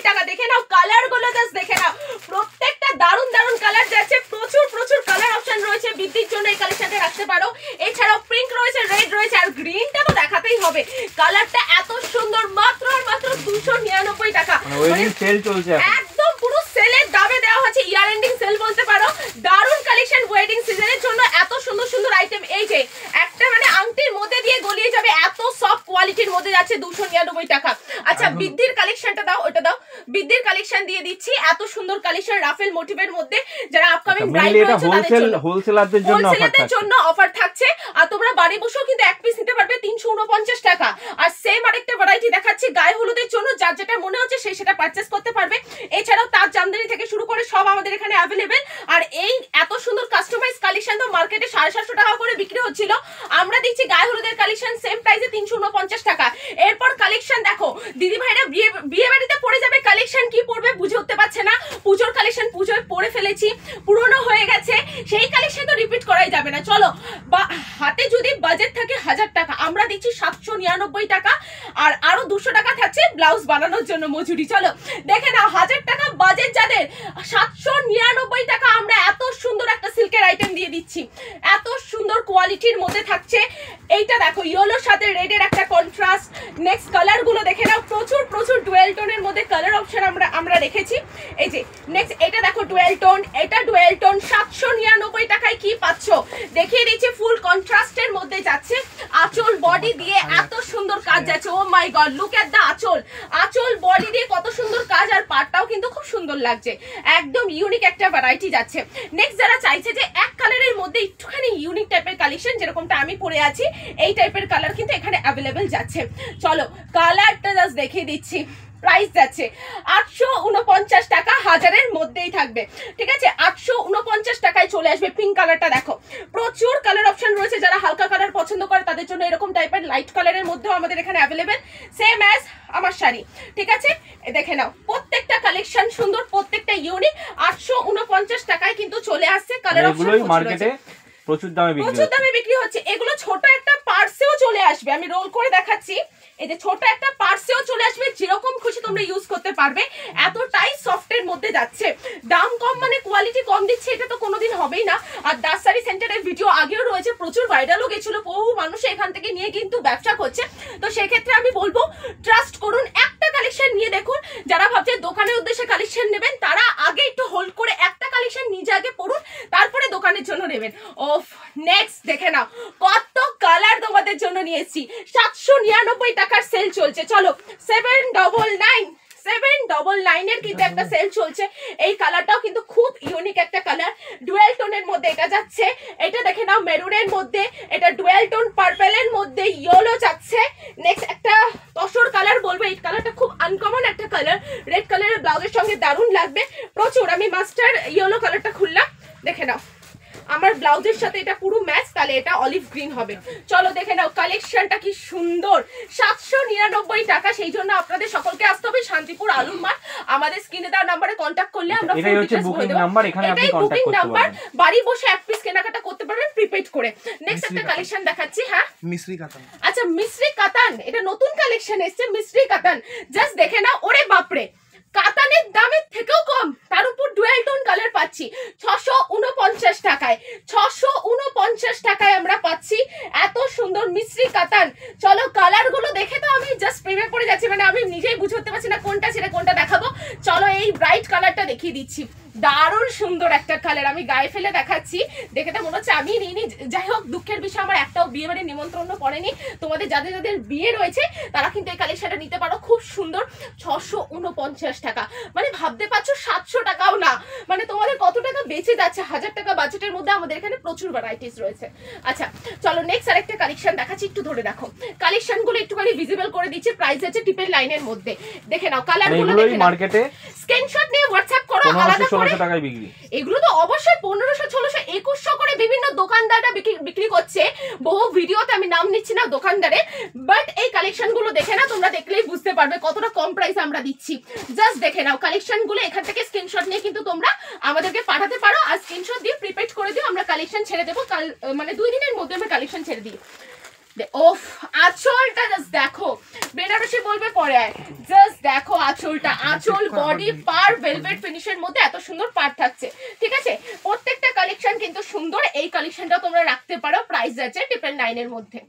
টাকা। দেখে নাও কালার গুলো, জাস্ট দেখে নাও, প্রত্যেকটা দারুন দারুন কালার যাচ্ছে, প্রচুর প্রচুর কালার অপশন রয়েছে। বৃদ্ধির জন্য এই কালেকশনটা রাখতে পারো। এছাড়াও পিঙ্ক রয়েছে, রেড রয়েছে, আর গ্রিনটা তো দেখাতেই হবে। কালারটা এত সুন্দর, মাত্র আর মাত্র 299 টাকা। ওয়েডিং সেল চলছে, একদম পুরো সেলের দামে দেওয়া হচ্ছে, ইয়ার এন্ডিং সেল বলতে পারো। দারুন কালেকশন ওয়েডিং সিজনের জন্য, এত সুন্দর সুন্দর আইটেম। এই যে একটা মানে আংটির মধ্যে দিয়ে গলিয়ে যাবে, এত সফট কোয়ালিটির মধ্যে যাচ্ছে 299 টাকা। আচ্ছা বৃদ্ধির কালেকশনটা দাও, ওটা দাও। বৃদ্ধির কালেকশন দিয়ে দিচ্ছি, এত সুন্দর কালেকশন রাফেল মোটিভের মধ্যে। যারা আপকামিং ব্রাইড রয়েছে তাদের জন্য, হোলসেলারদের জন্য অফার থাকছে। আর তোমরা বাড়ি বসেও কিন্তু এক পিস নিতে পারবে 349 টাকা। আর সেম আরেকটা ভ্যারাইটি দেখাচ্ছি গায়ে হলুদের জন্য, যার যেটা মনে হচ্ছে সে সেটা পারচেজ করতে পারবে। এছাড়াও তার জামদানি থেকে শুরু করে সব আমাদের এখানে অ্যাভেলেবেল। আর এই এত সুন্দর কাস্টমাইজ কালেকশন তো মার্কেটে 750 টাকা করে বিক্রি হচ্ছিল, আমরা দিচ্ছি গায়ে হলুদের কালেকশন সেম প্রাইসে 349 টাকা। এরপর কালেকশন দেখো, দিদি ভাইরা বিয়ে বাড়িতে পড়ে যাবে, কালেকশন কি পড়বে বুঝে উঠতে পারছে না। পুজোর কালেকশন পুজোয় পরে ফেলেছি, পুরনো হয়ে গেছে, সেই কালেকশন তো রিপিট করাই যাবে না। চলো, হাতে যদি বাজেট থাকে 1000 টাকা, আমরা দিচ্ছি 799 টাকা। আর আরো 200 টাকা থাকছে ব্লাউজ বানানোর জন্য মজুরি। চলো দেখে নাও, 1000 টাকা বাজেট যাদের, 799 টাকা আমরা এত সুন্দর একটা সিল্কের আইটেম দিয়ে দিচ্ছি, এত সুন্দর কোয়ালিটির মধ্যে থাকছে। এইটা দেখো, ইয়েলোর সাথে রেডের একটা কন্ট্রাস্ট। নেক্সট কালার গুলো দেখে নাও, প্রচুর প্রচুর ডুয়েল টোনের মধ্যে কালার অপশন আমরা রেখেছি। এই যে নেক্সট এটা দেখো ডুয়েল টোন, এটা ডুয়েল টোন, 799 টাকায় কি পাচ্ছ দেখিয়ে দিচ্ছি। ফুল কন্ট্রাস্টের মধ্যে যাচ্ছে, আঁচল বডি দিয়ে এত সুন্দর কাজ যাচ্ছে। ও মাই গড, লুক এট দা আঁচল, আঁচল বডি দিয়ে কত সুন্দর কাজ, আর পাটটাও কিন্তু খুব সুন্দর লাগছে, একদম ইউনিক একটা ভ্যারাইটি যাচ্ছে। নেক্সট যারা চাইছে যে এক কালারের মধ্যে একটুখানি ইউনিক টাইপের কালেকশন, যেরকমটা আমি পরে আছি এই টাইপের কালার কিন্তু এখানে অ্যাভেলেবেল যাচ্ছে। চলো কালারটা জাস্ট দেখিয়ে দিচ্ছি। প্রাইস যাচ্ছে 849 টাকা, 1000-এর মধ্যেই থাকবে, ঠিক আছে। 849 টাকায় চলে আসবে। পিঙ্ক কালারটা দেখো, প্রচুর কালার অপশন রয়েছে। যারা হালকা কালার পছন্দ করে তাদের জন্য এরকম টাইপের লাইট কালারের মধ্যেও আমাদের এখানে অ্যাভেলেবেল, সেম অ্যাজ আমার শাড়ি, ঠিক আছে। দেখে নাও, প্রত্যেকটা কালেকশন সুন্দর, প্রত্যেকটা ইউনিক। 849 টাকায় কিন্তু চলে আসছে। কালার অপশন মার্কেটে প্রচুর দামে বিক্রি হচ্ছে। এগুলো ছোট একটা পার্সেও চলে আসবে, আমি রোল করে দেখাচ্ছি। এই যে ছোট একটা পার্সেও চলে আসবে, যেরকম খুশি তোমরা ইউজ করতে পারবে, এতটাই সফটের মধ্যে যাচ্ছে। দাম কম মানে কোয়ালিটি কম দিচ্ছে, এটা তো কোনোদিন হবেই না। আর দাস শাড়ি সেন্টারের ভিডিও আগেও রয়েছে, প্রচুর ভাইরালও গেছিল, বহু মানুষ এখান থেকে নিয়ে কিন্তু ব্যবসা করছে। তো সেক্ষেত্রে আমি বলবো ট্রাস্ট করুন, একটা কালেকশন নিয়ে দেখুন। যারা ভাবছে দোকানের উদ্দেশ্যে কালেকশন নেবেন, তারা আগে একটু হোল্ড করে একটা কালেকশন নিজে আগে পড়ুন, তারপরে দোকানের জন্য নেবেন। ওফ, নেক্সট দেখে নাও, কত কালার তোমাদের জন্য নিয়ে এসেছি। 799 টাকার সেল চলছে। চলো 799 এর কিন্তু একটা সেল চলছে। এই কালারটাও কিন্তু খুব ইউনিক একটা কালার, ডুয়েল টোনের মধ্যে এটা যাচ্ছে। এটা দেখে নাও, মেরুনের মধ্যে, এটা ডুয়েল টোন পার্পেলের মধ্যে ইয়েলো যাচ্ছে। নেক্সট একটা তসর কালার বলবো, এই কালারটা খুব আনকমন একটা কালার, রেড কালারের ব্লাউজের সঙ্গে দারুণ লাগবে প্রচুর। আমি মাস্টার ইয়েলো কালারটা খুললাম, দেখে নাও আমার ব্লাউজের সাথে এটা পুরো ম্যাচ, তাহলে এটা অলিভ গ্রিন হবে। চলো দেখে নাও কালেকশনটা কি সুন্দর, 799 টাকা। সেই জন্য আপনাদের সকলকে আসতে হবে শান্তিপুর আলুর মাঠ। আমাদের স্ক্রিনে দেওয়া নাম্বারে কন্ট্যাক্ট করলে আমরা এটাই হচ্ছে বুকিং নাম্বার, এখানে আপনি কন্ট্যাক্ট করতে পারবেন। বাড়ি বসে এক পিস কেনাকাটা করতে পারবেন প্রিপেড করে। নেক্সট একটা কালেকশন দেখাচ্ছি। হ্যাঁ, মিশ্রি কাতান। আচ্ছা মিশ্রি কাতান, এটা নতুন কালেকশন এসেছে মিশ্রি কাতান। জাস্ট দেখে নাও, ওরে বাপরে, কাতানের দামের থেকেও কম, তার উপর ডুয়েল টোন কালার পাচ্ছি 649 টাকায়। 649 টাকায় আমরা পাচ্ছি এত সুন্দর মিশ্রি কাতান। চলো কালার গুলো দেখে তো আমি জাস্ট প্রেমে পড়ে যাচ্ছি, মানে আমি নিজেই বুঝতে পারছি না কোনটা ছেড়ে কোনটা দেখাবো। চলো এই ব্রাইট কালারটা দেখিয়ে দিচ্ছি, দারুণ সুন্দর একটা কালার। আমি গায়ে ফেলে দেখাচ্ছি, দেখে তো মনে হচ্ছে আমি নিইনি। যাই হোক, দুঃখের বিষয় আমার একটাও বিয়ে বাড়ির নিমন্ত্রণ পড়েনি। তোমাদের যাদের যাদের বিয়ে রয়েছে তারা কিন্তু এই কালেকশনটা নিতে পারো, খুব সুন্দর। 649 টাকা, মানে ভাবতে পারছো 700 টাকাও না, মানে তোমাদের কত টাকা বেঁচে যাচ্ছে। 1000 টাকা বাজেটের মধ্যে আমাদের এখানে প্রচুর ভ্যারাইটিস রয়েছে। আচ্ছা চলো নেক্সট আরেকটা কালেকশন দেখাচ্ছি, একটু ধরে রাখো। কালেকশন গুলো একটুখানি ভিজিবল করে দিচ্ছি, প্রাইস আছে টিপের লাইনের মধ্যে। দেখে নাও কালার গুলো, দেখে নাও, মার্কেটে স্ক্রিনশট নিয়ে হোয়াটসঅ্যাপ করো। আলাদা করে এগুলো তো অবশ্যই 1500, 1600, 2100 করে বিভিন্ন দোকানদাররা বিক্রি করছে। বহু ভিডিওতে আমি নাম নিচ্ছি না দোকানদারে, বাট এই কালেকশন গুলো দেখে না, তোমরা দেখলেই বুঝতে পারবে কতটা কম প্রাইস আমরা দিচ্ছি। জাস্ট দেখে নাও কালেকশন গুলো, এখান থেকে স্ক্রিনশট নিয়ে কিন্তু তোমরা আমাদেরকে পাঠাতে পারো, আর স্ক্রিনশট দিয়ে প্রিপেড করে দিও, আমরা কালেকশন ছেড়ে দেবো। মানে 2 দিনের মধ্যে আমরা কালেকশন ছেড়ে দিই। ওফ, আঁচলটা জাস্ট দেখো, বেনারসি বলবে পরে আয়। জাস্ট দেখো আঁচলটা, আঁচল বডি পার ভেলভেট ফিনিশের মধ্যে এত সুন্দর পার থাকছে, ঠিক আছে। প্রত্যেকটা কালেকশন কিন্তু সুন্দর, এই কালেকশনটা তোমরা রাখতে পারো, প্রাইস আছে 999 এর মধ্যে।